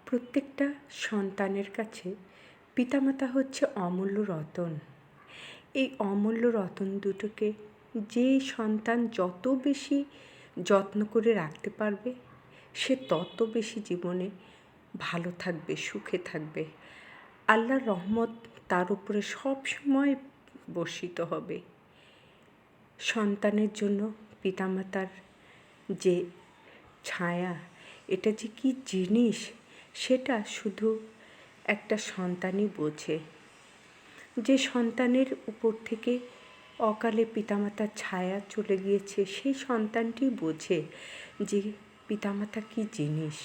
প্রত্যেকটা সন্তানের কাছে পিতামাতা হচ্ছে অমূল্য রতন। এই অমূল্য রতন দুটোকে যে সন্তান যত বেশি যত্ন করে রাখতে পারবে, সে তত বেশি জীবনে ভালো থাকবে, সুখে থাকবে। আল্লাহর রহমত তার উপরে সবসময় বর্ষিত হবে। সন্তানের জন্য পিতামাতার যে ছায়া, এটা যে কী জিনিস সেটা শুধু একটা সন্তানই বোঝে। যে সন্তানের উপর থেকে অকালে পিতামাতার ছায়া চলে গিয়েছে, সেই সন্তানটি বোঝে যে পিতামাতা কী জিনিস।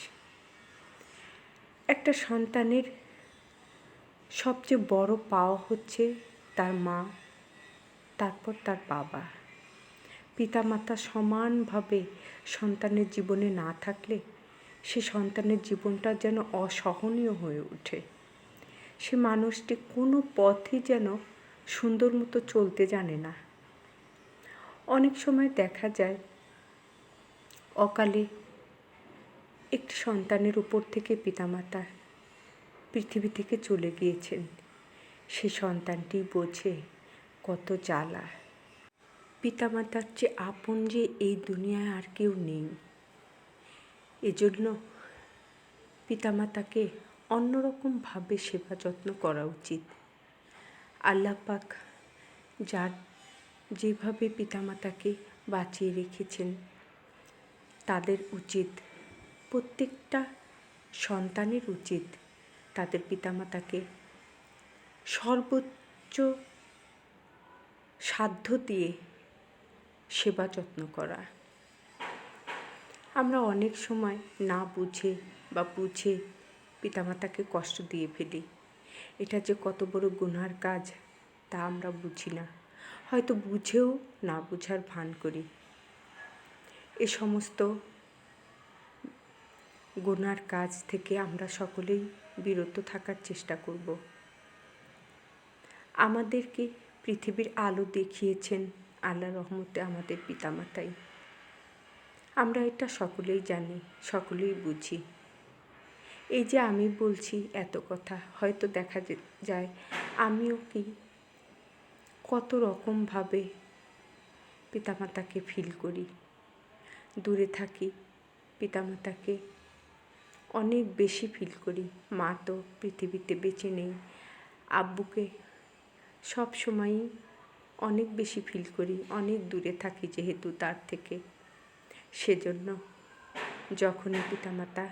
একটা সন্তানের সবচেয়ে বড় পাওয়া হচ্ছে তার মা, তারপর তার বাবা। পিতামাতা সমানভাবে সন্তানের জীবনে না থাকলে সে সন্তানের জীবনটা যেন অসহনীয় হয়ে ওঠে। সে মানুষটি কোনো পথই যেন সুন্দর মতো চলতে জানে না। অনেক সময় দেখা যায় অকালে একটি সন্তানের উপর থেকে পিতামাতা পৃথিবী থেকে চলে গিয়েছেন। সে সন্তানটি বোঝে কত জ্বালা। পিতামাতার চেয়ে আপন যে এই দুনিয়ায় আর কেউ নেই। এজন্য পিতামাতাকে অন্যরকমভাবে সেবা যত্ন করা উচিত। আল্লাহ পাক যার যেভাবে পিতামাতাকে বাঁচিয়ে রেখেছেন, তাদের উচিত, প্রত্যেকটা সন্তানের উচিত তাদের পিতামাতাকে সর্বোচ্চ সাধ্য দিয়ে সেবা যত্ন করা। আমরা অনেক সময় না বুঝে বা বুঝে পিতামাতাকে কষ্ট দিয়ে ফেলি। এটা যে কত বড় গুনার কাজ তা আমরা বুঝি না, হয়তো বুঝেও না বুঝার ভান করি। এ সমস্ত গুনার কাজ থেকে আমরা সকলেই বিরত থাকার চেষ্টা করব। আমাদেরকে পৃথিবীর আলো দেখিয়েছেন আল্লাহর রহমতে আমাদের পিতামাতাই। আমরা এটা সকলেই জানি, সকলেই বুঝি। এই যে আমি বলছি এত কথা, হয়তো দেখা যায় আমিও কি কত রকমভাবে পিতামাতাকে ফিল করি। দূরে থাকি, পিতামাতাকে অনেক বেশি ফিল করি। মা তো পৃথিবীতে বেঁচে নেই, আব্বুকে সব সময়ই অনেক বেশি ফিল করি। অনেক দূরে থাকি যেহেতু তার থেকে, সেজন্য যখনই পিতামাতা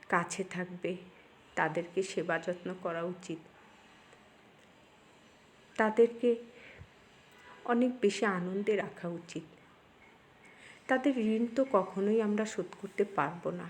কাছে থাকবে তাদেরকে সেবা যত্ন করা উচিত। তাদেরকে অনেক বেশি আনন্দে রাখা উচিত। তাদের ঋণ তো কখনোই আমরা শোধ করতে পারবো না।